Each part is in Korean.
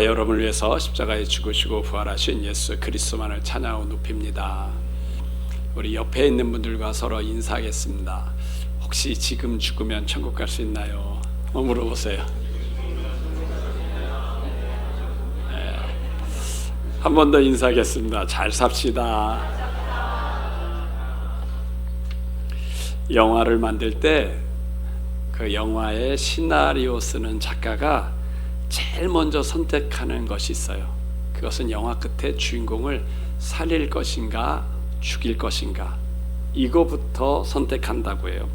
여러분을 위해서 십자가에 죽으시고 부활하신 예수 그리스도만을 찬양하고 높입니다. 우리 옆에 있는 분들과 서로 인사하겠습니다. 혹시 지금 죽으면 천국 갈 수 있나요? 물어보세요. 네. 한 번 더 인사하겠습니다. 잘 삽시다. 영화를 만들 때 그 영화의 시나리오 쓰는 작가가 제일 먼저 선택하는 것이 있어요. 그것은 영화 끝에 주인공을 살릴 것인가 죽일 것인가, 이거부터 선택한다고 해요.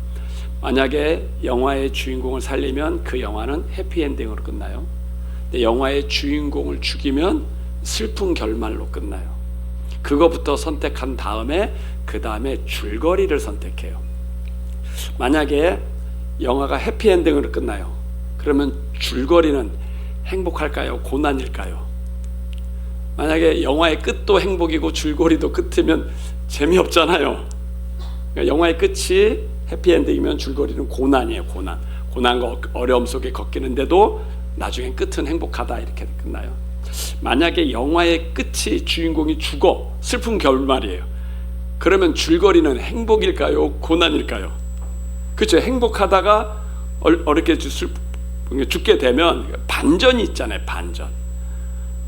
만약에 영화의 주인공을 살리면 그 영화는 해피엔딩으로 끝나요. 근데 영화의 주인공을 죽이면 슬픈 결말로 끝나요. 그거부터 선택한 다음에 그 다음에 줄거리를 선택해요. 만약에 영화가 해피엔딩으로 끝나요. 그러면 줄거리는 행복할까요? 고난일까요? 만약에 영화의 끝도 행복이고 줄거리도 끝이면 재미없잖아요. 그러니까 영화의 끝이 해피엔딩이면 줄거리는 고난이에요. 고난과 어려움 속에 걷기는데도 나중엔 끝은 행복하다, 이렇게 끝나요. 만약에 영화의 끝이 주인공이 죽어 슬픈 결말이에요. 그러면 줄거리는 행복일까요? 고난일까요? 그렇죠. 행복하다가 어렵게 죽게 되면 반전이 있잖아요. 반전.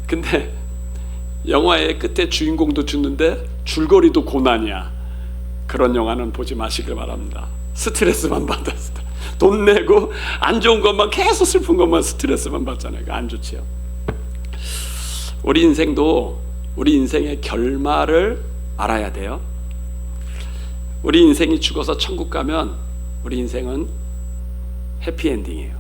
근데 영화의 끝에 주인공도 죽는데 줄거리도 고난이야. 그런 영화는 보지 마시길 바랍니다. 스트레스만 받아. 돈 내고 안 좋은 것만, 계속 슬픈 것만, 스트레스만 받잖아요. 안 좋지요. 우리 인생도 우리 인생의 결말을 알아야 돼요. 우리 인생이 죽어서 천국 가면 우리 인생은 해피엔딩이에요.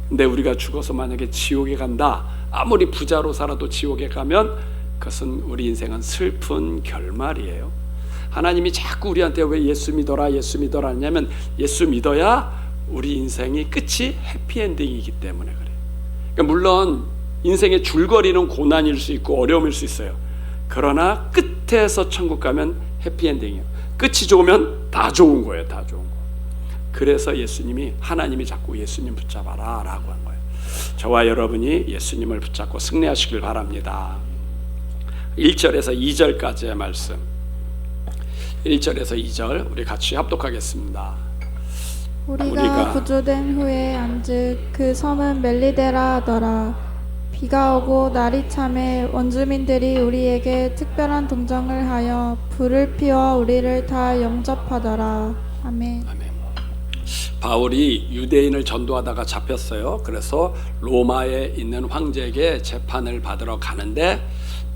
근데 우리가 죽어서 만약에 지옥에 간다, 아무리 부자로 살아도 지옥에 가면 그것은 우리 인생은 슬픈 결말이에요. 하나님이 자꾸 우리한테 왜 예수 믿어라 하냐면, 예수 믿어야 우리 인생이 끝이 해피엔딩이기 때문에 그래요. 그러니까 물론 인생의 줄거리는 고난일 수 있고 어려움일 수 있어요. 그러나 끝에서 천국 가면 해피엔딩이에요. 끝이 좋으면 다 좋은 거예요. 다 좋은 거. 그래서 예수님이, 하나님이 자꾸 예수님 붙잡아라 라고 한 거예요. 저와 여러분이 예수님을 붙잡고 승리하시길 바랍니다. 1절에서 2절까지의 말씀, 1절에서 2절 우리 같이 합독하겠습니다. 우리가 구조된 후에 안즉 그 섬은 멜리데라 하더라. 비가 오고 날이 참에 원주민들이 우리에게 특별한 동정을 하여 불을 피워 우리를 다 영접하더라. 아멘. 바울이 유대인을 전도하다가 잡혔어요. 그래서 로마에 있는 황제에게 재판을 받으러 가는데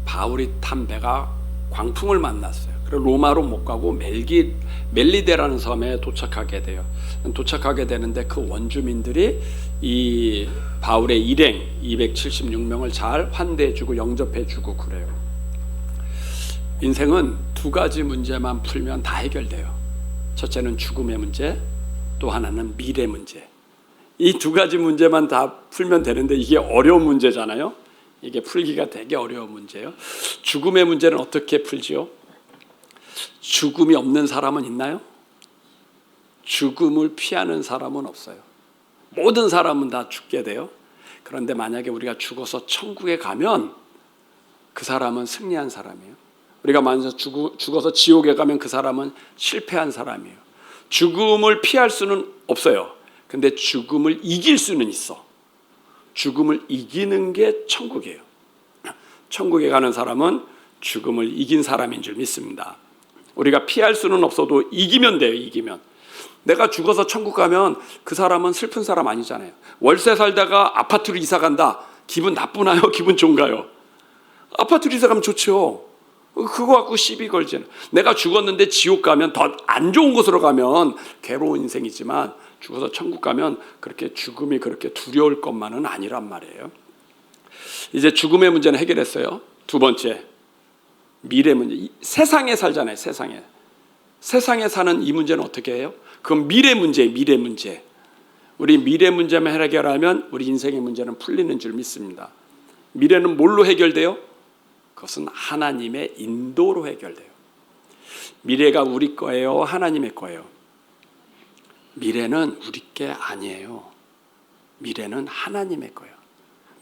바울이 탄 배가 광풍을 만났어요. 그래서 로마로 못 가고 멜리데라는 섬에 도착하게 돼요. 도착하게 되는데 그 원주민들이 이 바울의 일행 276명을 잘 환대해주고 영접해주고 그래요. 인생은 두 가지 문제만 풀면 다 해결돼요. 첫째는 죽음의 문제, 또 하나는 미래 문제. 이 두 가지 문제만 다 풀면 되는데 이게 어려운 문제잖아요. 이게 풀기가 되게 어려운 문제예요. 죽음의 문제는 어떻게 풀지요? 죽음이 없는 사람은 있나요? 죽음을 피하는 사람은 없어요. 모든 사람은 다 죽게 돼요. 그런데 만약에 우리가 죽어서 천국에 가면 그 사람은 승리한 사람이에요. 우리가 만약 죽어서 지옥에 가면 그 사람은 실패한 사람이에요. 죽음을 피할 수는 없어요. 근데 죽음을 이길 수는 있어. 죽음을 이기는 게 천국이에요. 천국에 가는 사람은 죽음을 이긴 사람인 줄 믿습니다. 우리가 피할 수는 없어도 이기면 돼요. 이기면. 내가 죽어서 천국 가면 그 사람은 슬픈 사람 아니잖아요. 월세 살다가 아파트로 이사 간다. 기분 나쁘나요? 기분 좋은가요? 아파트로 이사 가면 좋죠. 그거 갖고 시비 걸지는. 내가 죽었는데 지옥 가면, 더 안 좋은 곳으로 가면 괴로운 인생이지만 죽어서 천국 가면 그렇게 죽음이 그렇게 두려울 것만은 아니란 말이에요. 이제 죽음의 문제는 해결했어요. 두 번째, 미래 문제. 세상에 살잖아요. 세상에 사는 이 문제는 어떻게 해요? 그건 미래 문제. 우리 미래 문제만 해결하면 우리 인생의 문제는 풀리는 줄 믿습니다. 미래는 뭘로 해결돼요? 그것은 하나님의 인도로 해결돼요. 미래가 우리 거예요? 하나님의 거예요? 미래는 우리 게 아니에요. 미래는 하나님의 거예요.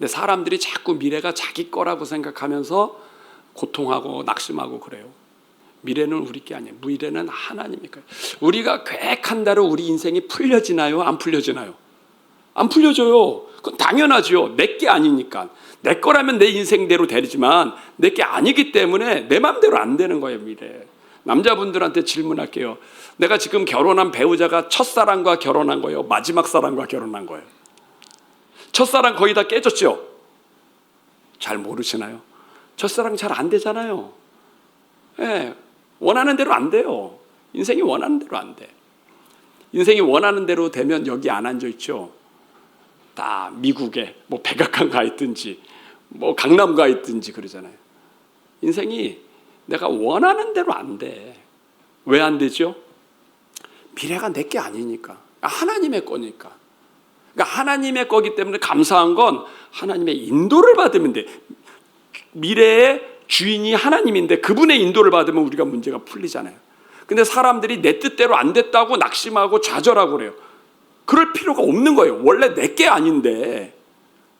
근데 사람들이 자꾸 미래가 자기 거라고 생각하면서 고통하고 낙심하고 그래요. 미래는 우리 게 아니에요. 미래는 하나님의 거예요. 우리가 계획한 대로 우리 인생이 풀려지나요? 안 풀려지나요? 안 풀려져요. 그건 당연하죠. 내 게 아니니까. 내 거라면 내 인생대로 되지만 내 게 아니기 때문에 내 마음대로 안 되는 거예요, 미래. 남자분들한테 질문할게요. 내가 지금 결혼한 배우자가 첫사랑과 결혼한 거예요? 마지막 사랑과 결혼한 거예요? 첫사랑 거의 다 깨졌죠? 잘 모르시나요? 첫사랑 잘 안 되잖아요. 예, 원하는 대로 안 돼요. 인생이 원하는 대로 안 돼. 인생이 원하는 대로 되면 여기 안 앉아 있죠. 다 미국에 뭐 백악관 가 있든지 뭐 강남 가 있든지 그러잖아요. 인생이 내가 원하는 대로 안 돼. 왜 안 되죠? 미래가 내 게 아니니까. 하나님의 거니까. 그러니까 하나님의 거기 때문에 감사한 건 하나님의 인도를 받으면 돼. 미래의 주인이 하나님인데 그분의 인도를 받으면 우리가 문제가 풀리잖아요. 근데 사람들이 내 뜻대로 안 됐다고 낙심하고 좌절하고 그래요. 그럴 필요가 없는 거예요. 원래 내 게 아닌데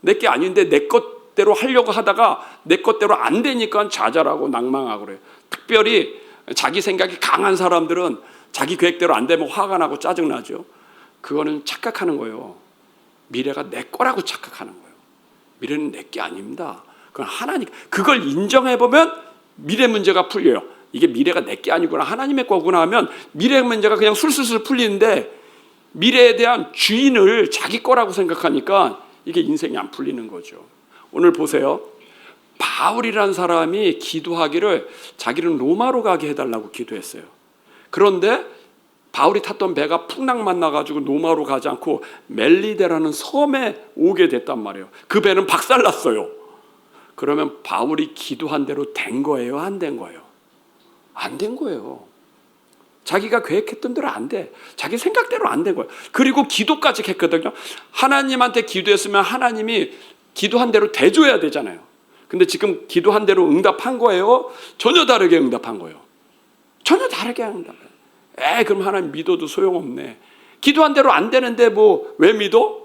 내 것대로 하려고 하다가 내 것대로 안 되니까 좌절하고 낭망하고 그래요. 특별히 자기 생각이 강한 사람들은 자기 계획대로 안 되면 화가 나고 짜증나죠. 그거는 착각하는 거예요. 미래가 내 거라고 착각하는 거예요. 미래는 내 게 아닙니다. 그건 하나님. 그걸 인정해보면 미래 문제가 풀려요. 이게 미래가 내 게 아니구나, 하나님의 거구나 하면 미래 문제가 그냥 술술술 풀리는데 미래에 대한 주인을 자기 거라고 생각하니까 이게 인생이 안 풀리는 거죠. 오늘 보세요. 바울이라는 사람이 기도하기를 자기는 로마로 가게 해달라고 기도했어요. 그런데 바울이 탔던 배가 풍랑만 나가지고 로마로 가지 않고 멜리데라는 섬에 오게 됐단 말이에요. 그 배는 박살났어요. 그러면 바울이 기도한 대로 된 거예요? 안 된 거예요? 안 된 거예요. 자기가 계획했던 대로 안 돼. 자기 생각대로 안 된 거예요. 그리고 기도까지 했거든요. 하나님한테 기도했으면 하나님이 기도한 대로 대줘야 되잖아요. 근데 지금 기도한 대로 응답한 거예요? 전혀 다르게 응답한 거예요. 전혀 다르게 응답해요. 그럼 하나님 믿어도 소용없네. 기도한 대로 안 되는데 뭐 왜 믿어?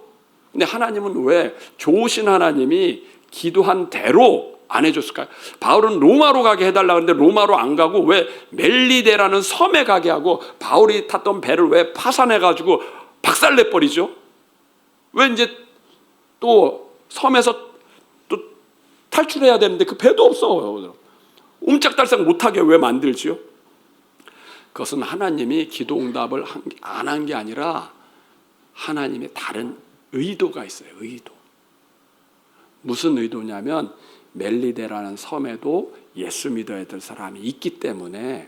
근데 하나님은 왜 좋으신 하나님이 기도한 대로 안 해줬을까요? 바울은 로마로 가게 해달라고 했는데 로마로 안 가고 왜 멜리데라는 섬에 가게 하고 바울이 탔던 배를 왜 파산해가지고 박살내버리죠? 왜 이제 또 섬에서 또 탈출해야 되는데 그 배도 없어. 옴짝달싹 못하게 왜 만들지요? 그것은 하나님이 기도 응답을 안 한 게 아니라 하나님의 다른 의도가 있어요. 의도. 무슨 의도냐면 멜리데라는 섬에도 예수 믿어야 될 사람이 있기 때문에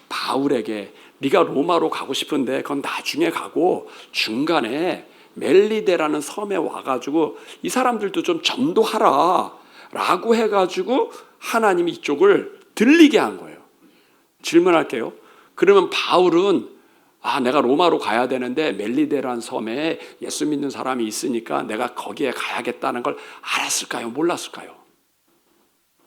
바울에게 네가 로마로 가고 싶은데 그건 나중에 가고 중간에 멜리데라는 섬에 와가지고 이 사람들도 좀 전도하라 라고 해가지고 하나님이 이쪽을 들리게 한 거예요. 질문할게요. 그러면 바울은 내가 로마로 가야 되는데 멜리데라는 섬에 예수 믿는 사람이 있으니까 내가 거기에 가야겠다는 걸 알았을까요? 몰랐을까요?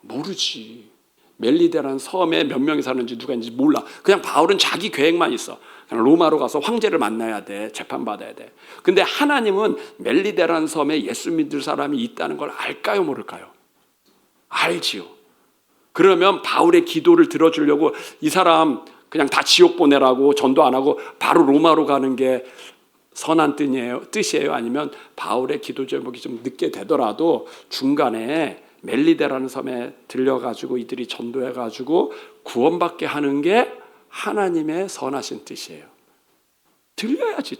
모르지. 멜리데라는 섬에 몇 명이 사는지 누가 있는지 몰라. 그냥 바울은 자기 계획만 있어. 그냥 로마로 가서 황제를 만나야 돼. 재판받아야 돼. 근데 하나님은 멜리데라는 섬에 예수 믿을 사람이 있다는 걸 알까요? 모를까요? 알지요. 그러면 바울의 기도를 들어주려고 이 사람 그냥 다 지옥 보내라고 전도 안 하고 바로 로마로 가는 게 선한 뜻이에요? 아니면 바울의 기도 제목이 좀 늦게 되더라도 중간에 멜리데라는 섬에 들려가지고 이들이 전도해가지고 구원받게 하는 게 하나님의 선하신 뜻이에요. 들려야지.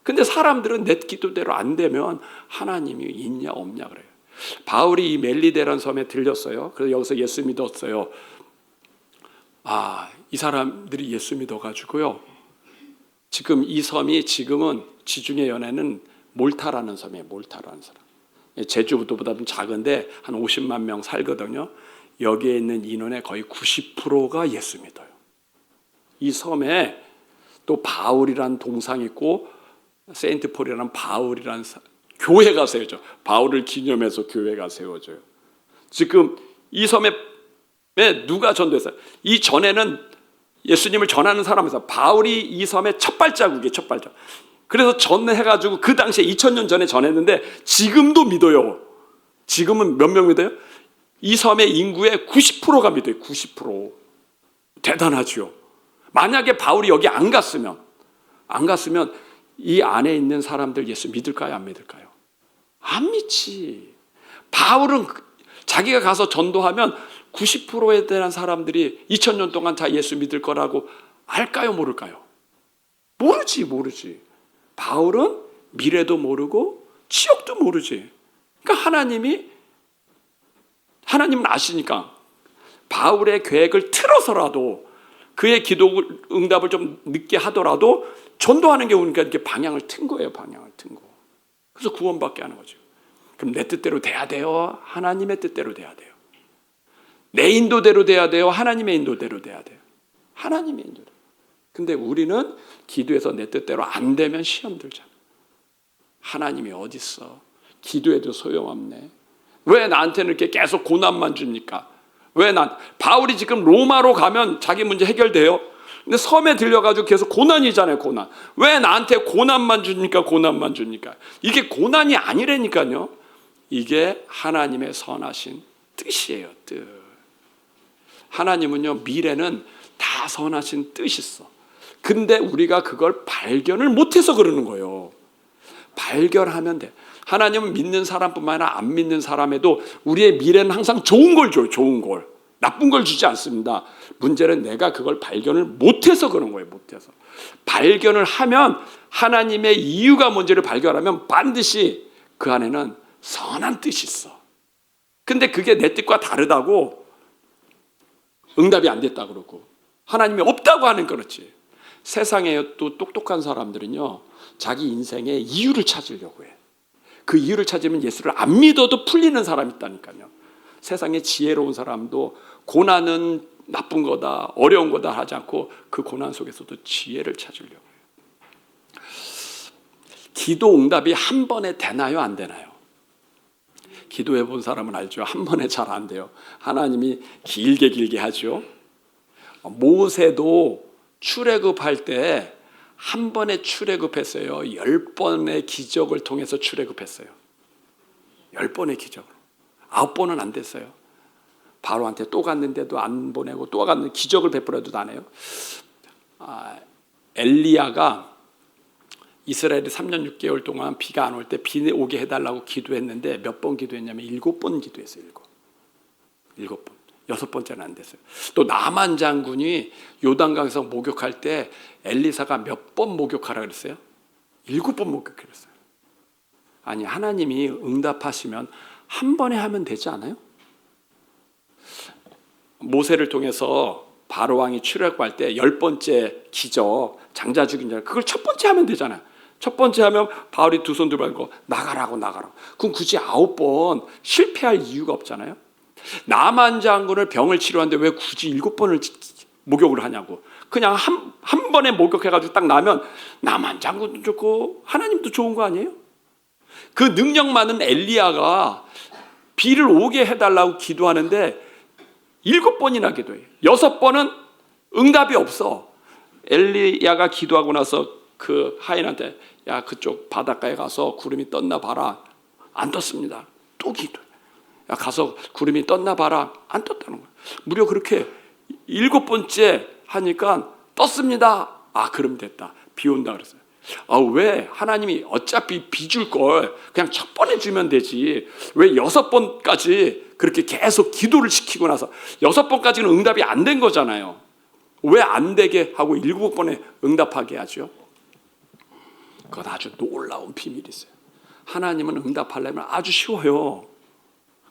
근데 사람들은 내 기도대로 안 되면 하나님이 있냐 없냐 그래요. 바울이 이 멜리데라는 섬에 들렸어요. 그래서 여기서 예수 믿었어요. 이 사람들이 예수 믿어가지고요. 지금 이 섬이 지금은 지중해 연해는 몰타라는 섬이에요. 몰타라는 사람. 제주도보다 좀 작은데 한 50만 명 살거든요. 여기에 있는 인원의 거의 90%가 예수 믿어요. 이 섬에 또 바울이라는 동상 있고 세인트 폴이라는 바울이라는 교회가 세워져요. 바울을 기념해서 교회가 세워져요. 지금 이 섬에 누가 전도했어요? 이 전에는 예수님을 전하는 사람에서 바울이 이 섬의 첫 발자국이에요. 첫 발자국. 그래서 전해가지고 그 당시에 2000년 전에 전했는데 지금도 믿어요. 지금은 몇 명 믿어요? 이 섬의 인구의 90%가 믿어요. 90%. 대단하죠. 만약에 바울이 여기 안 갔으면 이 안에 있는 사람들 예수 믿을까요? 안 믿을까요? 안 믿지. 바울은 자기가 가서 전도하면 90%에 대한 사람들이 2000년 동안 다 예수 믿을 거라고 알까요? 모를까요? 모르지. 바울은 미래도 모르고 지역도 모르지. 그러니까 하나님은 아시니까 바울의 계획을 틀어서라도 그의 기도 응답을 좀 늦게 하더라도 전도하는 게 우리가 이렇게 방향을 튼 거예요. 방향을 튼 거. 그래서 구원받게 하는 거죠. 그럼 내 뜻대로 돼야 돼요? 하나님의 뜻대로 돼야 돼요? 내 인도대로 돼야 돼요? 하나님의 인도대로 돼야 돼요? 하나님의 인도대로. 근데 우리는 기도해서 내 뜻대로 안 되면 시험 들잖아. 하나님이 어딨어? 기도해도 소용없네. 왜 나한테는 이렇게 계속 고난만 줍니까? 바울이 지금 로마로 가면 자기 문제 해결돼요? 근데 섬에 들려가지고 계속 고난이잖아요, 고난. 왜 나한테 고난만 줍니까? 이게 고난이 아니라니까요. 이게 하나님의 선하신 뜻이에요, 뜻. 하나님은요, 미래는 다 선하신 뜻이 있어. 근데 우리가 그걸 발견을 못해서 그러는 거예요. 발견하면 돼. 하나님은 믿는 사람뿐만 아니라 안 믿는 사람에도 우리의 미래는 항상 좋은 걸 줘요. 좋은 걸. 나쁜 걸 주지 않습니다. 문제는 내가 그걸 발견을 못해서 그런 거예요. 못해서. 발견을 하면 하나님의 이유가 뭔지를 발견하면 반드시 그 안에는 선한 뜻이 있어. 근데 그게 내 뜻과 다르다고 응답이 안 됐다 그러고 하나님이 없다고 하는 그렇지. 세상에 또 똑똑한 사람들은요, 자기 인생에 이유를 찾으려고 해. 그 이유를 찾으면 예수를 안 믿어도 풀리는 사람이 있다니까요. 세상에 지혜로운 사람도 고난은 나쁜 거다, 어려운 거다 하지 않고 그 고난 속에서도 지혜를 찾으려고 해요. 기도 응답이 한 번에 되나요? 안 되나요? 기도해 본 사람은 알죠. 한 번에 잘 안 돼요. 하나님이 길게 하죠. 모세도 출애굽할 때 한 번에 출애굽했어요. 10번의 기적을 통해서 출애굽했어요. 10번의 기적으로. 9번은 안 됐어요. 바로한테 또 갔는데도 안 보내고 또 갔는데 기적을 베풀어도 안 해요. 엘리야가 이스라엘이 3년 6개월 동안 비가 안 올 때 비 오게 해달라고 기도했는데 몇 번 기도했냐면 7번 기도했어요. 7번. 6번째는 안 됐어요. 또 나만 장군이 요단강에서 목욕할 때 엘리사가 몇 번 목욕하라 그랬어요? 7번 목욕했어요. 아니, 하나님이 응답하시면 한 번에 하면 되지 않아요? 모세를 통해서 바로왕이 출애굽할 때 10번째 기적, 장자 죽인 자, 그걸 첫 번째 하면 되잖아요. 첫 번째 하면 바울이 두 손 들고 나가라고. 그럼 굳이 9번 실패할 이유가 없잖아요. 나만 장군을 병을 치료하는데 왜 굳이 7번을 목욕을 하냐고. 그냥 한 번에 목욕해가지고 딱 나면 나만 장군도 좋고 하나님도 좋은 거 아니에요? 그 능력 많은 엘리야가 비를 오게 해달라고 기도하는데 7번이나 기도해요. 6번은 응답이 없어. 엘리야가 기도하고 나서 그 하인한테 야, 그쪽 바닷가에 가서 구름이 떴나 봐라. 안 떴습니다. 또 기도해. 야, 가서 구름이 떴나 봐라. 안 떴다는 거야. 무려 그렇게 7번째 하니까 떴습니다. 그럼 됐다. 비 온다 그랬어요. 왜 하나님이 어차피 비 줄 걸 그냥 첫 번에 주면 되지. 왜 6번까지 그렇게 계속 기도를 시키고 나서 6번까지는 응답이 안 된 거잖아요. 왜 안 되게 하고 7번에 응답하게 하죠? 그건 아주 놀라운 비밀이 있어요. 하나님은 응답하려면 아주 쉬워요.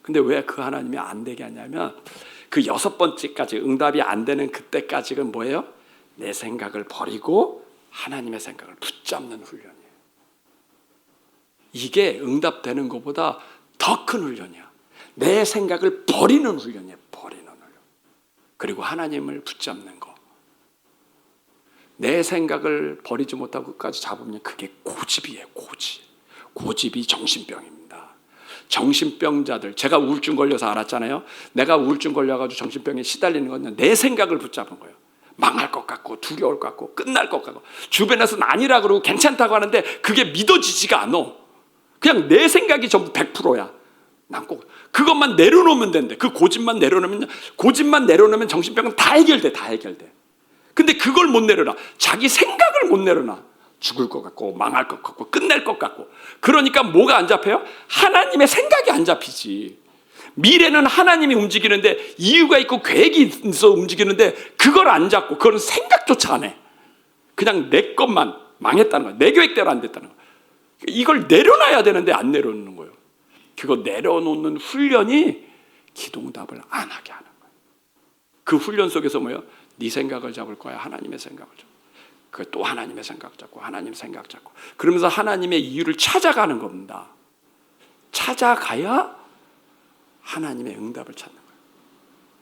근데 왜 그 하나님이 안 되게 하냐면 그 6번째까지 응답이 안 되는 그때까지는 뭐예요? 내 생각을 버리고 하나님의 생각을 붙잡는 훈련이에요. 이게 응답되는 것보다 더 큰 훈련이야. 내 생각을 버리는 훈련이에요. 버리는 훈련. 그리고 하나님을 붙잡는 거. 내 생각을 버리지 못하고 끝까지 잡으면 그게 고집이에요. 고집이 정신병입니다. 정신병자들, 제가 우울증 걸려서 알았잖아요. 내가 우울증 걸려가지고 정신병에 시달리는 건 내 생각을 붙잡은 거예요. 망할 것 같고 두려울 것 같고 끝날 것 같고 주변에서는 아니라 그러고 괜찮다고 하는데 그게 믿어지지가 않아. 그냥 내 생각이 전부 100%야. 난 꼭 그것만 내려놓으면 된대. 그 고집만 내려놓으면 정신병은 다 해결돼. 근데 그걸 못 내려놔. 자기 생각을 못 내려놔. 죽을 것 같고 망할 것 같고 끝낼 것 같고. 그러니까 뭐가 안 잡혀요? 하나님의 생각이 안 잡히지. 미래는 하나님이 움직이는데 이유가 있고 계획이 있어 움직이는데 그걸 안 잡고 그건 생각조차 안 해. 그냥 내 것만 망했다는 거야. 내 계획대로 안 됐다는 거야. 이걸 내려놔야 되는데 안 내려놓는 거예요. 그거 내려놓는 훈련이 기도응답을 안 하게 하는 거예요. 그 훈련 속에서 뭐예요? 네 생각을 잡을 거야. 하나님의 생각을 잡고. 그 또 하나님의 생각 잡고 하나님 생각 잡고 그러면서 하나님의 이유를 찾아가는 겁니다. 찾아가야 하나님의 응답을 찾는 거예요.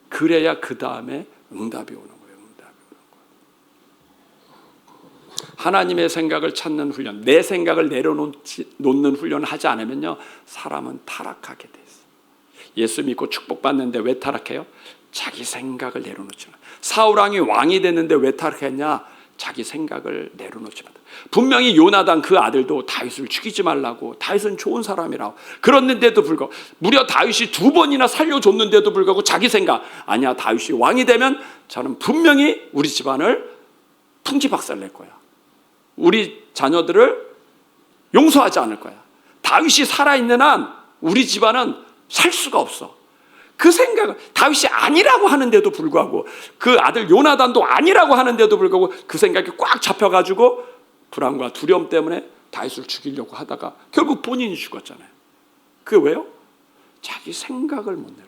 그래야 그 다음에 응답이 오는 거예요. 하나님의 생각을 찾는 훈련, 내 생각을 내려놓는 훈련을 하지 않으면요, 사람은 타락하게 돼 있어요. 예수 믿고 축복받는데 왜 타락해요? 자기 생각을 내려놓지 마. 사울왕이 왕이 됐는데 왜 타락했냐? 자기 생각을 내려놓지 마. 분명히 요나단 그 아들도 다윗을 죽이지 말라고, 다윗은 좋은 사람이라고 그랬는데도 불구하고, 무려 다윗이 2번이나 살려줬는데도 불구하고 자기 생각, 아니야, 다윗이 왕이 되면 저는 분명히 우리 집안을 풍지박살 낼 거야. 우리 자녀들을 용서하지 않을 거야. 다윗이 살아있는 한 우리 집안은 살 수가 없어. 그 생각을, 다윗이 아니라고 하는데도 불구하고, 그 아들 요나단도 아니라고 하는데도 불구하고 그 생각이 꽉 잡혀가지고 불안과 두려움 때문에 다윗을 죽이려고 하다가 결국 본인이 죽었잖아요. 그게 왜요? 자기 생각을 못 내려요.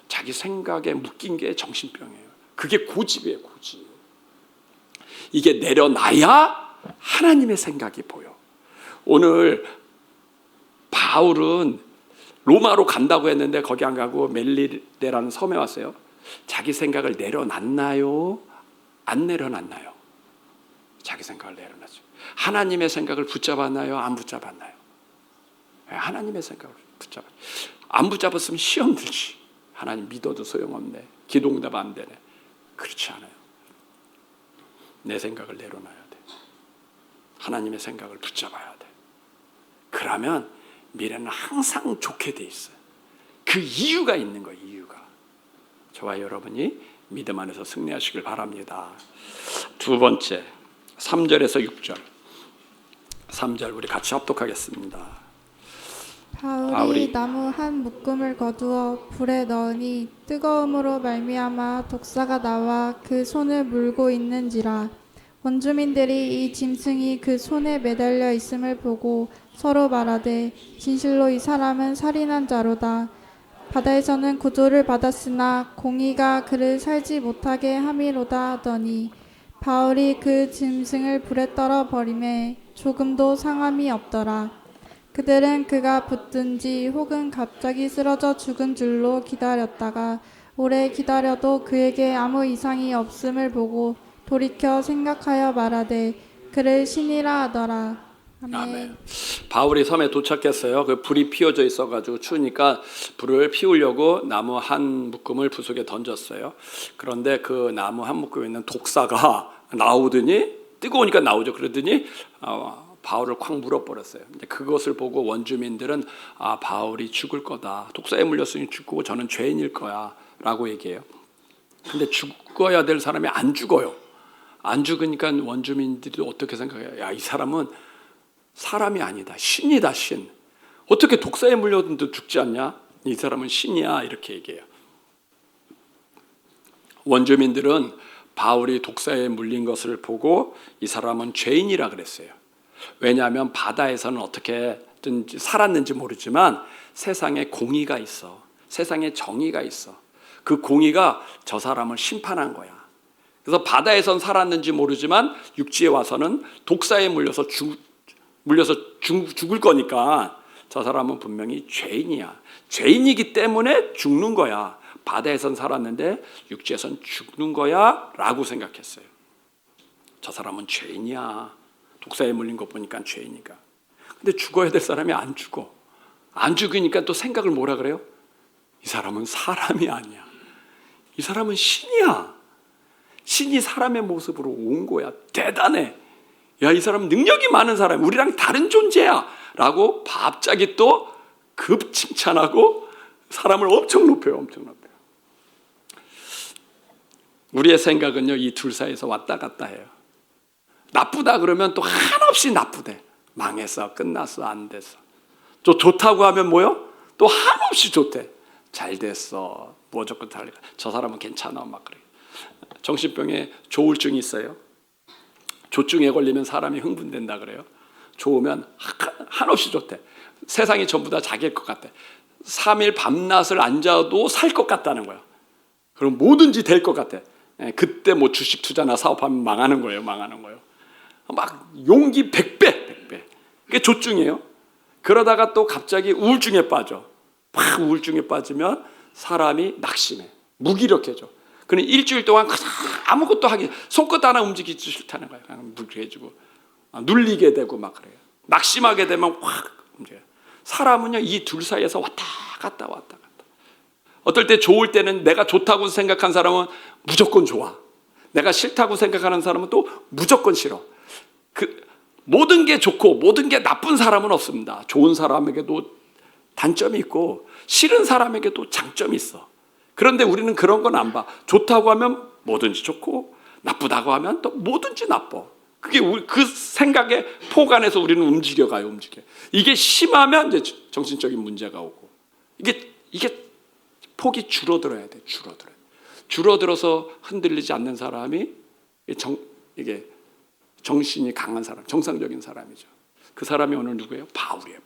자기 생각에 묶인 게 정신병이에요. 그게 고집이에요, 고집. 이게 내려놔야 하나님의 생각이 보여. 오늘 바울은 로마로 간다고 했는데 거기 안 가고 멜리데라는 섬에 왔어요. 자기 생각을 내려놨나요? 안 내려놨나요? 자기 생각을 내려놨죠. 하나님의 생각을 붙잡았나요? 안 붙잡았나요? 하나님의 생각을 붙잡았죠. 안 붙잡았으면 시험 들지. 하나님 믿어도 소용없네. 기도응답 안 되네. 그렇지 않아요. 내 생각을 내려놔야 돼. 하나님의 생각을 붙잡아야 돼. 그러면 미래는 항상 좋게 돼 있어요. 그 이유가 있는 거예요. 이유가. 저와 여러분이 믿음 안에서 승리하시길 바랍니다. 두 번째, 3절에서 6절. 3절 우리 같이 합독하겠습니다. 바울이 나무 한 묶음을 거두어 불에 넣으니 뜨거움으로 말미암아 독사가 나와 그 손을 물고 있는지라. 원주민들이 이 짐승이 그 손에 매달려 있음을 보고 서로 말하되 진실로 이 사람은 살인한 자로다. 바다에서는 구조를 받았으나 공의가 그를 살지 못하게 함이로다 하더니 바울이 그 짐승을 불에 떨어 버리매 조금도 상함이 없더라. 그들은 그가 붙든지 혹은 갑자기 쓰러져 죽은 줄로 기다렸다가 오래 기다려도 그에게 아무 이상이 없음을 보고 돌이켜 생각하여 말하되 그를 신이라 하더라. 아멘. 바울이 섬에 도착했어요. 그 불이 피워져 있어가지고 추우니까 불을 피우려고 나무 한 묶음을 불 속에 던졌어요. 그런데 그 나무 한 묶음에 있는 독사가 나오더니, 뜨거우니까 나오죠. 그러더니 바울을 콱 물어버렸어요. 이제 그것을 보고 원주민들은 바울이 죽을 거다. 독사에 물렸으니 죽고 저는 죄인일 거야 라고 얘기해요. 근데 죽어야 될 사람이 안 죽어요. 안 죽으니까 원주민들이 어떻게 생각해요? 야, 이 사람은 사람이 아니다. 신이다, 신. 어떻게 독사에 물렸는데 죽지 않냐? 이 사람은 신이야. 이렇게 얘기해요. 원주민들은 바울이 독사에 물린 것을 보고 이 사람은 죄인이라 그랬어요. 왜냐하면 바다에서는 어떻게든지 살았는지 모르지만 세상에 공의가 있어. 세상에 정의가 있어. 그 공의가 저 사람을 심판한 거야. 그래서 바다에선 살았는지 모르지만 육지에 와서는 독사에 물려서 죽을 거니까 저 사람은 분명히 죄인이야. 죄인이기 때문에 죽는 거야. 바다에선 살았는데 육지에선 죽는 거야 라고 생각했어요. 저 사람은 죄인이야. 독사에 물린 거 보니까 죄인이니까. 근데 죽어야 될 사람이 안 죽어. 안 죽으니까 또 생각을 뭐라 그래요? 이 사람은 사람이 아니야. 이 사람은 신이야. 신이 사람의 모습으로 온 거야. 대단해. 야, 이 사람 능력이 많은 사람, 우리랑 다른 존재야 라고 갑자기 또 급 칭찬하고 사람을 엄청 높여요. 엄청 높여요. 우리의 생각은요, 이 둘 사이에서 왔다 갔다 해요. 나쁘다 그러면 또 한없이 나쁘대. 망했어, 끝났어, 안 됐어. 또 좋다고 하면 뭐요? 또 한없이 좋대. 잘 됐어, 무조건 달려. 저 사람은 괜찮아, 막 그래. 정신병에 조울증이 있어요. 조증에 걸리면 사람이 흥분된다 그래요. 좋으면 한없이 좋대. 세상이 전부 다 자기일 것 같아. 3일 밤낮을 안 자도 살 것 같다는 거야. 그럼 뭐든지 될 것 같아. 그때 뭐 주식 투자나 사업하면 망하는 거예요. 망하는 거예요. 막 용기 100배. 그게 조증이에요. 그러다가 또 갑자기 우울증에 빠져. 막 우울증에 빠지면 사람이 낙심해. 무기력해져. 그는 일주일 동안 그냥 아무것도 하기, 손끝 하나 움직이지 싫다는 거예요. 그냥 무기력해지고 눌리게 되고 막 그래요. 낙심하게 되면 확 움직여요. 사람은요, 이 둘 사이에서 왔다 갔다. 어떨 때 좋을 때는 내가 좋다고 생각한 사람은 무조건 좋아. 내가 싫다고 생각하는 사람은 또 무조건 싫어. 모든 게 좋고 모든 게 나쁜 사람은 없습니다. 좋은 사람에게도 단점이 있고 싫은 사람에게도 장점이 있어. 그런데 우리는 그런 건 안 봐. 좋다고 하면 뭐든지 좋고 나쁘다고 하면 또 뭐든지 나빠. 그게 그 생각의 폭 안에서 우리는 움직여. 이게 심하면 이제 정신적인 문제가 오고, 이게 폭이 줄어들어야 돼. 줄어들어서 흔들리지 않는 사람이 이게 정신이 강한 사람, 정상적인 사람이죠. 그 사람이 오늘 누구예요? 바울이에요.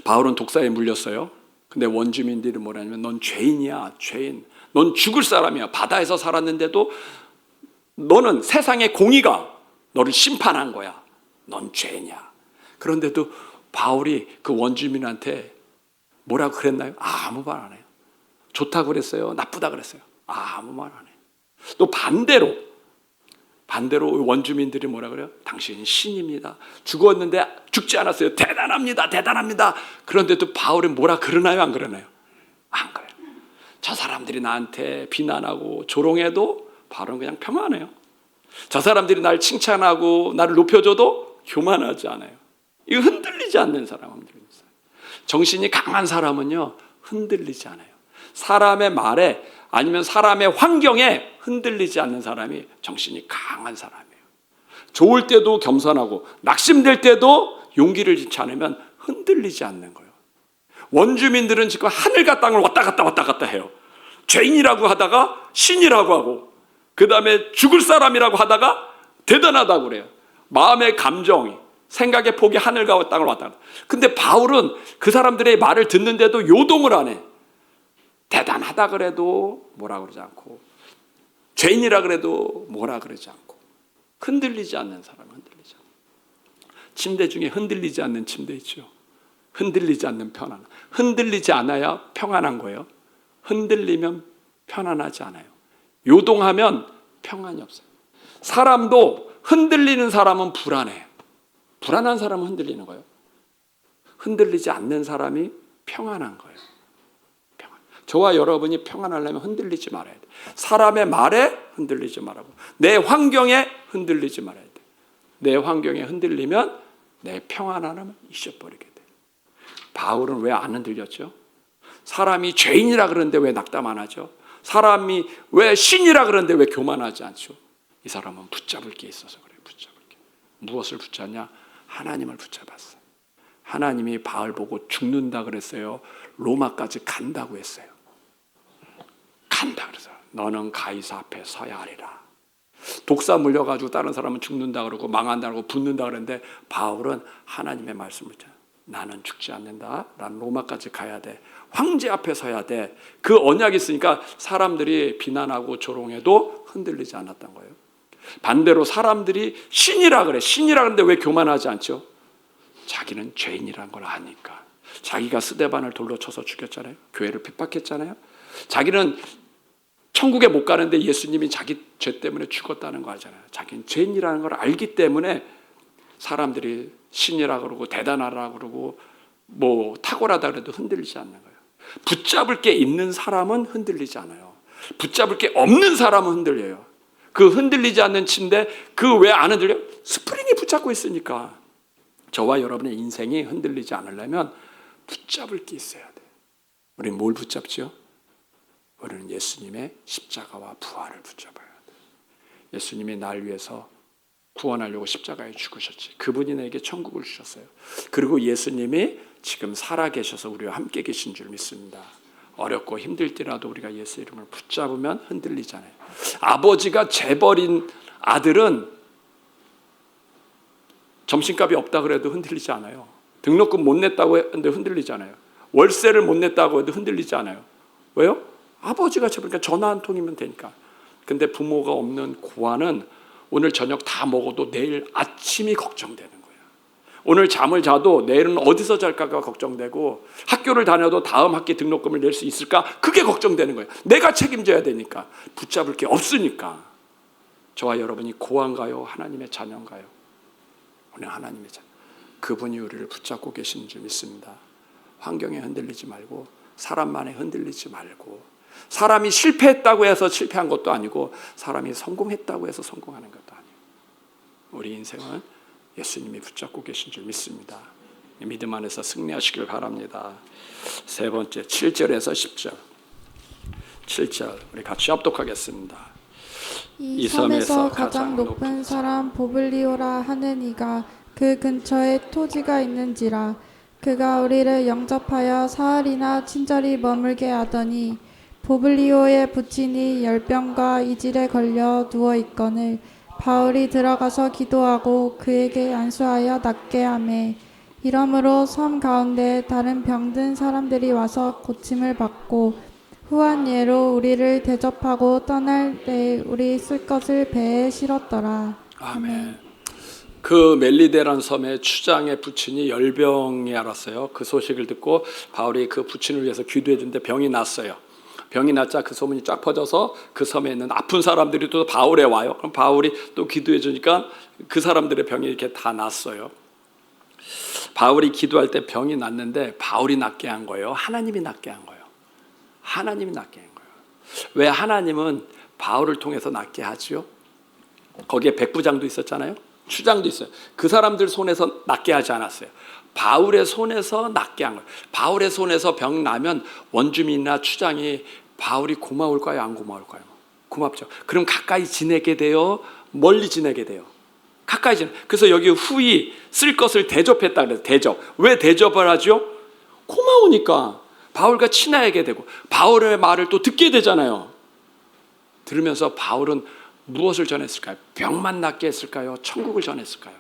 바울은 독사에 물렸어요. 근데 원주민들이 뭐라냐면 넌 죄인이야, 죄인. 넌 죽을 사람이야. 바다에서 살았는데도 너는 세상의 공의가 너를 심판한 거야. 넌 죄인이야. 그런데도 바울이 그 원주민한테 뭐라고 그랬나요? 아무 말 안 해요. 좋다고 그랬어요? 나쁘다 그랬어요? 아무 말 안 해요. 또 반대로 원주민들이 뭐라 그래요? 당신은 신입니다. 죽었는데 죽지 않았어요. 대단합니다. 그런데도 바울이 뭐라 그러나요? 안 그러나요? 안 그래요. 저 사람들이 나한테 비난하고 조롱해도 바울은 그냥 평안해요. 저 사람들이 날 칭찬하고 나를 높여줘도 교만하지 않아요. 이거 흔들리지 않는 사람, 정신이 강한 사람은요, 흔들리지 않아요. 사람의 말에 아니면 사람의 환경에 흔들리지 않는 사람이 정신이 강한 사람이에요. 좋을 때도 겸손하고 낙심될 때도 용기를 잃지 않으면 흔들리지 않는 거예요. 원주민들은 지금 하늘과 땅을 왔다 갔다 해요. 죄인이라고 하다가 신이라고 하고, 그 다음에 죽을 사람이라고 하다가 대단하다고 그래요. 마음의 감정이, 생각의 폭이 하늘과 땅을 왔다 갔다. 근데 바울은 그 사람들의 말을 듣는데도 요동을 안 해. 대단하다 그래도 뭐라 그러지 않고, 죄인이라 그래도 뭐라 그러지 않고, 흔들리지 않는 사람은 흔들리지 않아요. 침대 중에 흔들리지 않는 침대 있죠. 흔들리지 않는 편안. 흔들리지 않아야 평안한 거예요. 흔들리면 편안하지 않아요. 요동하면 평안이 없어요. 사람도 흔들리는 사람은 불안해. 불안한 사람은 흔들리는 거예요. 흔들리지 않는 사람이 평안한 거예요. 저와 여러분이 평안하려면 흔들리지 말아야 돼. 사람의 말에 흔들리지 말고 내 환경에 흔들리지 말아야 돼. 내 환경에 흔들리면 내 평안함을 잊어버리게 돼. 바울은 왜 안 흔들렸죠? 사람이 죄인이라 그러는데 왜 낙담 안 하죠? 사람이 왜 신이라 그러는데 왜 교만하지 않죠? 이 사람은 붙잡을 게 있어서 그래요. 붙잡을 게. 무엇을 붙잡냐? 하나님을 붙잡았어. 하나님이 바울 보고 죽는다 그랬어요? 로마까지 간다고 했어요. 간다 그래서 너는 가이사 앞에 서야 하리라. 독사 물려가지고 다른 사람은 죽는다 그러고 망한다 그러고 붙는다 그랬는데 바울은 하나님의 말씀을 듣잖아요. 나는 죽지 않는다. 난 로마까지 가야 돼. 황제 앞에 서야 돼. 그 언약이 있으니까 사람들이 비난하고 조롱해도 흔들리지 않았던 거예요. 반대로 사람들이 신이라 그래. 신이라 그러는데 왜 교만하지 않죠? 자기는 죄인이라는 걸 아니까. 자기가 스데반을 돌로 쳐서 죽였잖아요. 교회를 핍박했잖아요. 자기는 천국에 못 가는데 예수님이 자기 죄 때문에 죽었다는 거 알잖아요. 자기는 죄인이라는 걸 알기 때문에 사람들이 신이라 그러고 대단하라 그러고 뭐 탁월하다 그래도 흔들리지 않는 거예요. 붙잡을 게 있는 사람은 흔들리지 않아요. 붙잡을 게 없는 사람은 흔들려요. 그 흔들리지 않는 침대, 그 왜 안 흔들려? 스프링이 붙잡고 있으니까. 저와 여러분의 인생이 흔들리지 않으려면 붙잡을 게 있어야 돼. 우리는 뭘 붙잡죠? 우리는 예수님의 십자가와 부활을 붙잡아야 돼. 예수님이 날 위해서 구원하려고 십자가에 죽으셨지. 그분이 내게 천국을 주셨어요. 그리고 예수님이 지금 살아계셔서 우리와 함께 계신 줄 믿습니다. 어렵고 힘들 때라도 우리가 예수 이름을 붙잡으면 흔들리잖아요. 아버지가 재버린 아들은 점심값이 없다 그래도 흔들리지 않아요. 등록금 못 냈다고 했는데 흔들리지 않아요. 월세를 못 냈다고 해도 흔들리지 않아요. 왜요? 아버지가 재버리니까 전화 한 통이면 되니까. 근데 부모가 없는 고아는 오늘 저녁 다 먹어도 내일 아침이 걱정되는 거예요. 오늘 잠을 자도 내일은 어디서 잘까가 걱정되고, 학교를 다녀도 다음 학기 등록금을 낼 수 있을까? 그게 걱정되는 거예요. 내가 책임져야 되니까. 붙잡을 게 없으니까. 저와 여러분이 고아인가요? 하나님의 자녀인가요? 오늘 하나님의 자녀. 그분이 우리를 붙잡고 계시는 줄 믿습니다. 환경에 흔들리지 말고, 사람만에 흔들리지 말고, 사람이 실패했다고 해서 실패한 것도 아니고, 사람이 성공했다고 해서 성공하는 것도 아니에요. 우리 인생은 예수님이 붙잡고 계신 줄 믿습니다. 믿음 안에서 승리하시길 바랍니다. 세 번째, 7절에서 10절. 7절 우리 같이 합독하겠습니다. 이 섬에서 가장 높은 사람 보블리오라 하는 이가 그 근처에 토지가 있는지라. 그가 우리를 영접하여 사흘이나 친절히 머물게 하더니 보블리오의 부친이 열병과 이질에 걸려 누워 있거늘 바울이 들어가서 기도하고 그에게 안수하여 낫게 하매, 이러므로 섬 가운데 다른 병든 사람들이 와서 고침을 받고 후한 예로 우리를 대접하고 떠날 때 우리 쓸 것을 배에 실었더라. 아멘. 그 멜리데란 섬의 추장의 부친이 열병이 알았어요. 그 소식을 듣고 바울이 그 부친을 위해서 기도해 주는데 병이 났어요. 병이 났자 그 소문이 쫙 퍼져서 그 섬에 있는 아픈 사람들이 또 바울에 와요. 그럼 바울이 또 기도해 주니까 그 사람들의 병이 이렇게 다 났어요. 바울이 기도할 때 병이 났는데 바울이 낫게 한 거예요? 하나님이 낫게 한 거예요? 하나님이 낫게 한 거예요. 왜 하나님은 바울을 통해서 낫게 하지요? 거기에 백부장도 있었잖아요. 추장도 있어요. 그 사람들 손에서 낫게 하지 않았어요. 바울의 손에서 낫게 한 거예요. 바울의 손에서 병 나면 원주민이나 추장이 바울이 고마울까요? 안 고마울까요? 고맙죠. 그럼 가까이 지내게 돼요? 멀리 지내게 돼요? 가까이 지내. 그래서 여기 후이 쓸 것을 대접했다 그래서 대접. 왜 대접을 하죠? 고마우니까. 바울과 친하게 되고 바울의 말을 또 듣게 되잖아요. 들으면서 바울은 무엇을 전했을까요? 병만 낫게 했을까요? 천국을 전했을까요?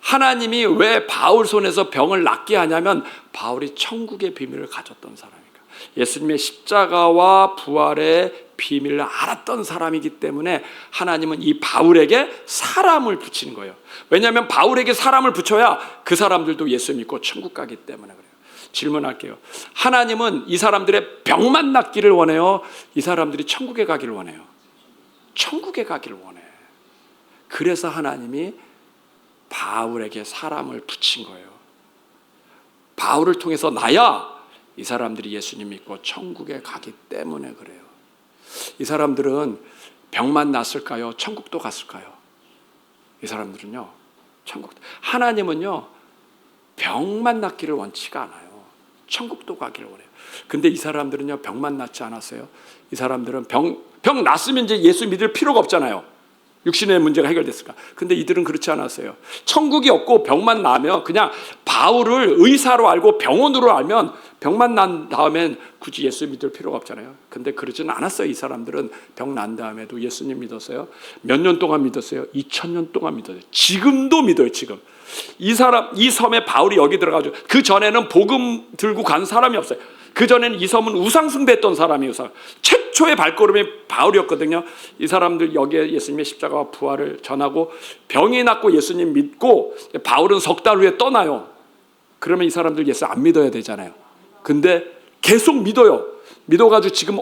하나님이 왜 바울 손에서 병을 낫게 하냐면 바울이 천국의 비밀을 가졌던 사람이니까. 예수님의 십자가와 부활의 비밀을 알았던 사람이기 때문에 하나님은 이 바울에게 사람을 붙이는 거예요. 왜냐하면 바울에게 사람을 붙여야 그 사람들도 예수 믿고 천국 가기 때문에 그래요. 질문할게요. 하나님은 이 사람들의 병만 낫기를 원해요? 이 사람들이 천국에 가기를 원해요? 천국에 가기를 원해. 그래서 하나님이 바울에게 사람을 붙인 거예요. 바울을 통해서 나야 이 사람들이 예수님 믿고 천국에 가기 때문에 그래요. 이 사람들은 병만 났을까요? 천국도 갔을까요? 이 사람들은요, 천국도. 하나님은요, 병만 낫기를 원치가 않아요. 천국도 가기를 원해요. 근데 이 사람들은요, 병만 낫지 않았어요. 이 사람들은 병 났으면 이제 예수 믿을 필요가 없잖아요. 육신의 문제가 해결됐을까? 근데 이들은 그렇지 않았어요. 천국이 없고 병만 나면 그냥 바울을 의사로 알고 병원으로 알면 병만 난 다음엔 굳이 예수 믿을 필요가 없잖아요. 근데 그러지는 않았어요. 이 사람들은 병 난 다음에도 예수님 믿었어요. 몇 년 동안 믿었어요? 2000년 동안 믿어요. 지금도 믿어요. 지금 이 섬에 바울이 여기 들어가죠. 그 전에는 복음 들고 간 사람이 없어요. 그 전에는 이 섬은 우상 숭배했던 사람이에요. 최초의 발걸음이 바울이었거든요. 이 사람들 여기에 예수님의 십자가와 부활을 전하고 병이 낫고 예수님 믿고 바울은 석 달 후에 떠나요. 그러면 이 사람들 예수 안 믿어야 되잖아요. 근데 계속 믿어요. 믿어가지고 지금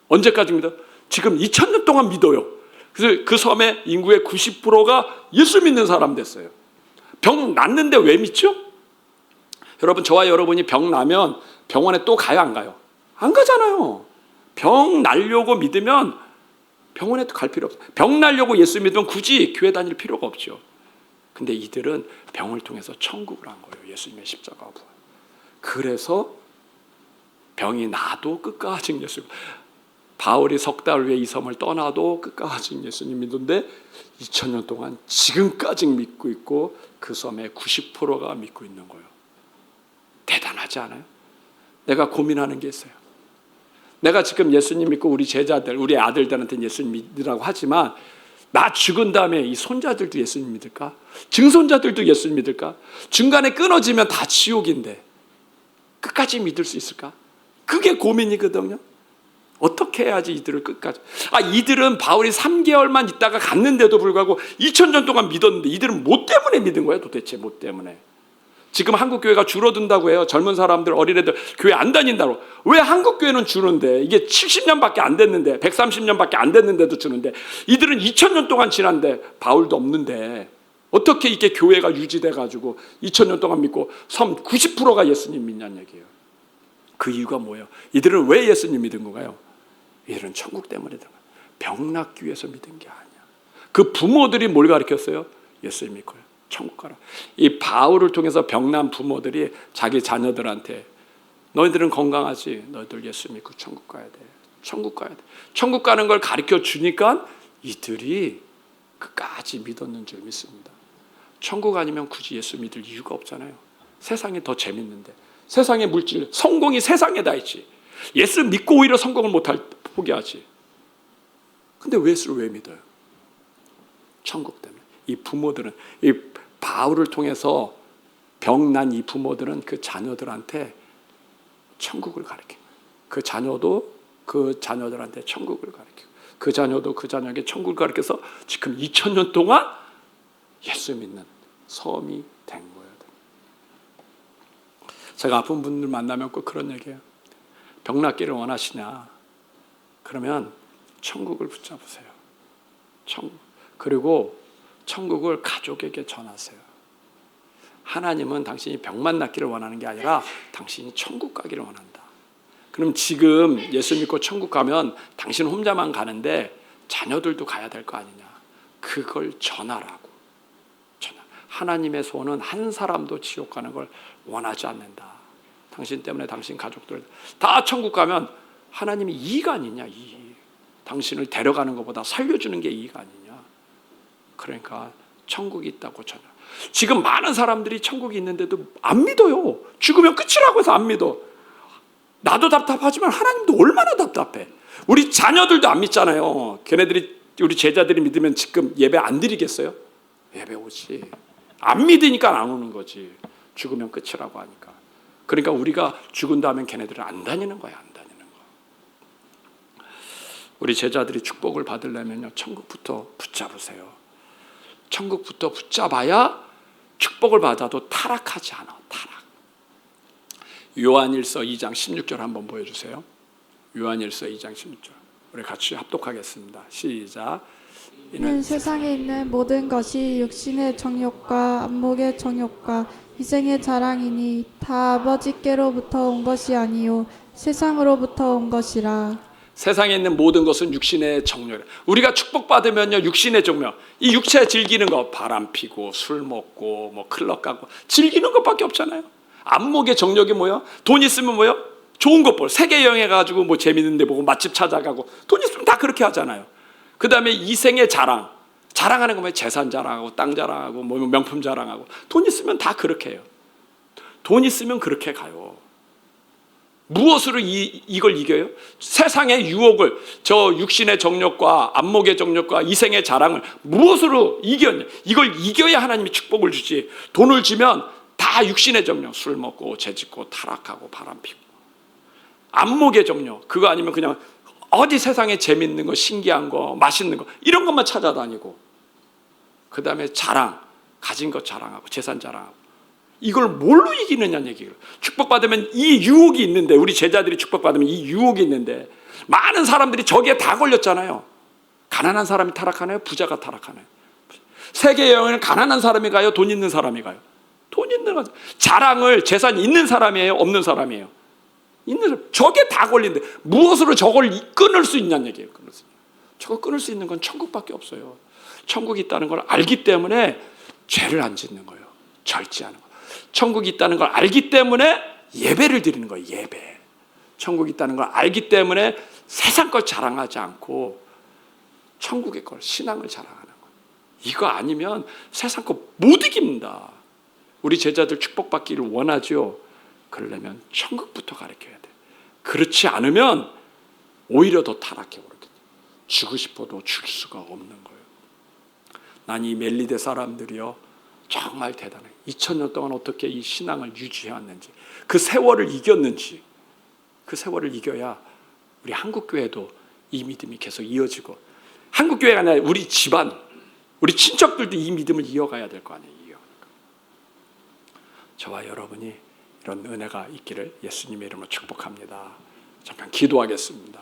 언제까지 믿어? 지금 2000년 동안 믿어요. 그래서 그 섬의 인구의 90%가 예수 믿는 사람 됐어요. 병 났는데 왜 믿죠? 여러분, 저와 여러분이 병 나면 병원에 또 가요, 안 가요? 안 가잖아요. 병 날려고 믿으면 병원에도 갈 필요 없어요. 병 날려고 예수 믿으면 굳이 교회 다닐 필요가 없죠. 근데 이들은 병을 통해서 천국을 한 거예요. 예수님의 십자가 부활. 그래서 병이 나도 끝까지 예수. 바울이 석 달 후에 이 섬을 떠나도 끝까지 예수님 믿는데 2000년 동안 지금까지 믿고 있고 그 섬의 90%가 믿고 있는 거예요. 대단하지 않아요? 내가 고민하는 게 있어요. 내가 지금 예수님 믿고 우리 제자들, 우리 아들들한테 예수님 믿으라고 하지만 나 죽은 다음에 이 손자들도 예수님 믿을까? 증손자들도 예수님 믿을까? 중간에 끊어지면 다 지옥인데 끝까지 믿을 수 있을까? 그게 고민이거든요. 어떻게 해야지 이들을 끝까지. 이들은 바울이 3개월만 있다가 갔는데도 불구하고 2000년 동안 믿었는데 이들은 뭐 때문에 믿은 거예요? 도대체 뭐 때문에? 지금 한국교회가 줄어든다고 해요. 젊은 사람들, 어린애들 교회 안 다닌다고. 왜 한국교회는 주는데 이게 70년밖에 안 됐는데 130년밖에 안 됐는데도 주는데 이들은 2000년 동안 지났는데 바울도 없는데 어떻게 이게 교회가 유지돼가지고 2000년 동안 믿고 섬 90%가 예수님 믿냐는 얘기예요. 그 이유가 뭐예요? 이들은 왜 예수님 믿은 건가요? 이들은 천국 때문에 들어가. 병 낫기 위해서 믿은 게 아니야. 그 부모들이 뭘 가르쳤어요? 예수님 믿고요. 천국 가라. 이 바울을 통해서 병난 부모들이 자기 자녀들한테 너희들은 건강하지? 너희들 예수 믿고 천국 가야 돼. 천국 가야 돼. 천국 가는 걸 가르쳐 주니까 이들이 끝까지 믿었는 줄 믿습니다. 천국 아니면 굳이 예수 믿을 이유가 없잖아요. 세상이 더 재밌는데. 세상의 물질, 성공이 세상에 다 있지. 예수 믿고 오히려 성공을 못할 포기하지. 근데 예수를 왜 믿어요? 천국 때문에. 이 부모들은 이 바울을 통해서 병난 이 부모들은 그 자녀들한테 천국을 가르치고 그 자녀도 그 자녀들한테 천국을 가르치고 그 자녀도 그 자녀에게 천국을 가르쳐서 지금 2000년 동안 예수 믿는 섬이 된 거예요. 제가 아픈 분들 만나면 꼭 그런 얘기해요. 병 낫기를 원하시냐? 그러면 천국을 붙잡으세요. 천국. 그리고 천국을 가족에게 전하세요. 하나님은 당신이 병만 낫기를 원하는 게 아니라 당신이 천국 가기를 원한다. 그럼 지금 예수 믿고 천국 가면 당신 혼자만 가는데 자녀들도 가야 될 거 아니냐. 그걸 전하라고. 하나님의 소원은 한 사람도 지옥 가는 걸 원하지 않는다. 당신 때문에 당신 가족들 다 천국 가면 하나님이 이익 아니냐. 이익. 당신을 데려가는 것보다 살려주는 게 이익 아니냐. 그러니까 천국이 있다고 전하. 지금 많은 사람들이 천국이 있는데도 안 믿어요. 죽으면 끝이라고 해서 안 믿어. 나도 답답하지만 하나님도 얼마나 답답해. 우리 자녀들도 안 믿잖아요. 걔네들이 우리 제자들이 믿으면 지금 예배 안 드리겠어요? 예배 오지. 안 믿으니까 안 오는 거지. 죽으면 끝이라고 하니까. 그러니까 우리가 죽은 다음엔 걔네들은 안 다니는 거야. 안 다니는 거. 우리 제자들이 축복을 받으려면요, 천국부터 붙잡으세요. 천국부터 붙잡아야 축복을 받아도 타락하지 않아. 타락. 요한일서 2장 16절 한번 보여주세요. 요한일서 2장 16절. 우리 같이 합독하겠습니다. 시작. 이는 세상에 있는 모든 것이 육신의 정욕과 안목의 정욕과 이생의 자랑이니 다 아버지께로부터 온 것이 아니요 세상으로부터 온 것이라. 세상에 있는 모든 것은 육신의 정욕. 우리가 축복받으면요, 육신의 정욕. 이 육체 즐기는 거, 바람 피고 술 먹고 뭐 클럽 가고 즐기는 것밖에 없잖아요. 안목의 정욕이 뭐야? 돈 있으면 뭐야? 좋은 것 볼. 세계 여행해 가지고 뭐 재밌는 데 보고 맛집 찾아가고 돈 있으면 다 그렇게 하잖아요. 그 다음에 이생의 자랑. 자랑하는 거 뭐예요? 재산 자랑하고 땅 자랑하고 뭐 명품 자랑하고 돈 있으면 다 그렇게 해요. 돈 있으면 그렇게 가요. 무엇으로 이걸 이겨요? 세상의 유혹을, 저 육신의 정욕과 안목의 정욕과 이생의 자랑을 무엇으로 이겼냐? 이걸 이겨야 하나님이 축복을 주지. 돈을 주면 다 육신의 정욕, 술 먹고 죄짓고 타락하고 바람 피고. 안목의 정욕, 그거 아니면 그냥 어디 세상에 재밌는 거, 신기한 거, 맛있는 거 이런 것만 찾아다니고, 그 다음에 자랑, 가진 것 자랑하고 재산 자랑하고. 이걸 뭘로 이기느냐는 얘기예요. 축복받으면 이 유혹이 있는데, 우리 제자들이 축복받으면 이 유혹이 있는데 많은 사람들이 저기에 다 걸렸잖아요. 가난한 사람이 타락하나요? 부자가 타락하나요? 세계 여행을 가난한 사람이 가요? 돈 있는 사람이 가요? 돈 있는 사람. 자랑을 재산 있는 사람이에요? 없는 사람이에요? 있는 사람, 저게 다 걸린대. 무엇으로 저걸 끊을 수 있냐는 얘기예요. 끊을 수. 저거 끊을 수 있는 건 천국밖에 없어요. 천국이 있다는 걸 알기 때문에 죄를 안 짓는 거예요. 절제하는 거. 천국이 있다는 걸 알기 때문에 예배를 드리는 거예요. 예배. 천국이 있다는 걸 알기 때문에 세상 걸 자랑하지 않고 천국의 걸, 신앙을 자랑하는 거예요. 이거 아니면 세상 거 못 이깁니다. 우리 제자들 축복받기를 원하죠. 그러려면 천국부터 가르쳐야 돼. 그렇지 않으면 오히려 더 타락해 오르거든요. 주고 싶어도 줄 수가 없는 거예요. 난 이 멜리데 사람들이요, 정말 대단해. 2000년 동안 어떻게 이 신앙을 유지해왔는지, 그 세월을 이겼는지, 그 세월을 이겨야 우리 한국교회도 이 믿음이 계속 이어지고, 한국교회가 아니라 우리 집안, 우리 친척들도 이 믿음을 이어가야 될 거 아니에요. 저와 여러분이 이런 은혜가 있기를 예수님의 이름으로 축복합니다. 잠깐 기도하겠습니다.